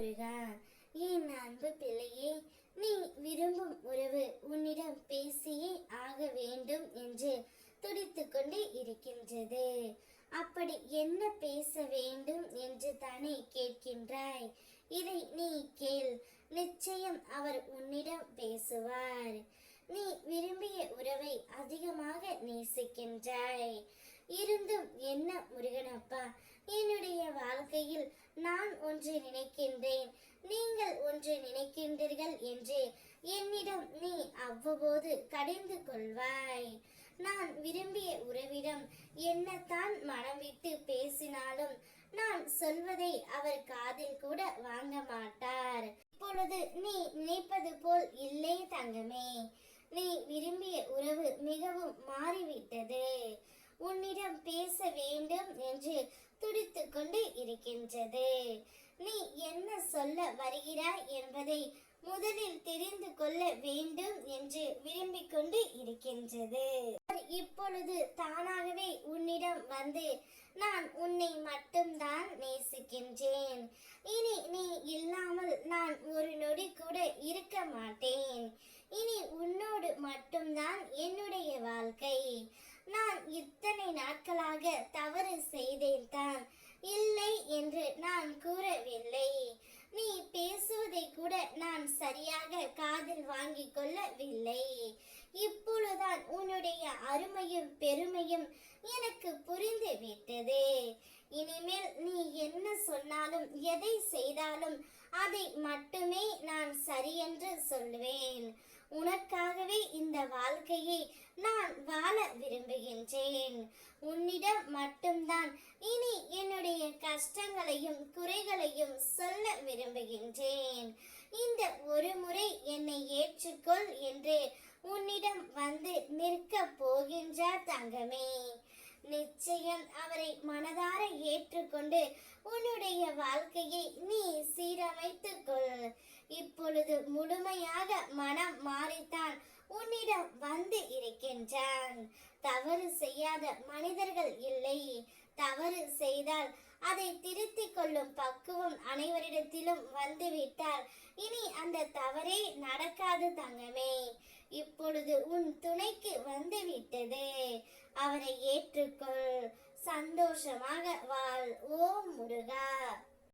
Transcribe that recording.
முருகா. என் அன்பு பிள்ளையே, நீ விரும்பும் உறவு உன்னிடம் பேசியே ஆக வேண்டும் என்று துடித்துக் கொண்டே இருக்கின்றது. அப்படி என்ன பேச வேண்டும் என்று தானே கேட்கின்றாய்? இதை நீ கேள், நிச்சயம் அவர் உன்னிடம் பேசுவார். நீ விரும்பிய உறவை அதிகமாக நேசிக்கின்றாய். இருந்தும் என்ன முருகனப்பா, என்னுடைய வாழ்க்கையில் நான் ஒன்று நினைக்கின்றேன், நீங்கள் ஒன்று நினைக்கின்றீர்கள் என்று என்னிடம் நீ அவ்வப்போது கடிந்து கொள்வாய். நான் விரும்பிய உறவிடம் என்னத்தான் மனம் விட்டு பேசினாலும் நான் சொல்வதை அவர் காதில் கூட வாங்க மாட்டார். இப்பொழுது நீ நினைப்பது போல் இல்லை தங்கமே. நீ விரும்பிய உறவு மிகவும் மாறிவிட்டது. உன்னிடம் பேச வேண்டும் என்று துடித்துக் கொண்டு இருக்கின்றது. நீ என்ன சொல்ல வருகிறாய் என்பதை முதலில் தெரிந்து கொள்ள வேண்டும் என்று விரும்பிக் கொண்டு இருக்கின்றது. இப்பொழுது தானாகவே உன்னிடம் வந்து நான் உன்னை மட்டும்தான் நேசிக்கின்றேன், இனி நீ இல்லாமல் நான் ஒரு நொடி கூட இருக்க மாட்டேன், இனி உன்னோடு மட்டும்தான் என்னுடைய வாழ்க்கை, நான் இத்தனை நாட்களாக தவறு செய்தேன் தான், இல்லை என்று நான் கூறவில்லை, நீ பேசுவதை கூட நான் சரியாக காதில் வாங்கிக் கொள்ளவில்லை, இப்பொழுதுதான் உன்னுடைய அருமையும் பெருமையும் எனக்கு புரிந்து விட்டது. இனிமேல் நீ என்ன சொன்னாலும் எதை செய்தாலும் அதை மட்டுமே நான் சரியென்று சொல்வேன். உனக்காகவே இந்த வாழ்க்கையை நான் வாழ விரும்புகின்றேன். உன்னிடம் மட்டும்தான் இனி என்னுடைய கஷ்டங்களையும் குறைகளையும் சொல்ல விரும்புகின்றேன். இந்த ஒரு முறை என்னை ஏற்றுக்கொள் என்று உன்னிடம் வந்து நிற்க போகின்றார் தங்கமே. நிச்சயம் அவரை மனதார ஏற்றுக்கொண்டு உன்னுடைய வாழ்க்கையை நீ சீரமைத்துக் கொள். இப்பொழுது முழுமையாக மனம் மாறித்தான் உன்னிடம் வந்து இருக்கின்றான். தவறு செய்யாத மனிதர்கள் இல்லை. தவறு செய்தால் அதை திருத்திக் கொள்ளும் பக்குவம் அனைவரிடத்திலும் வந்துவிட்டால் இனி அந்த தவறே நடக்காது தங்கமே. இப்பொழுது உன் துணைக்கு வந்துவிட்டது. அவரை ஏற்றுக்கொள், சந்தோஷமாக வாழ். ஓம் முருகா.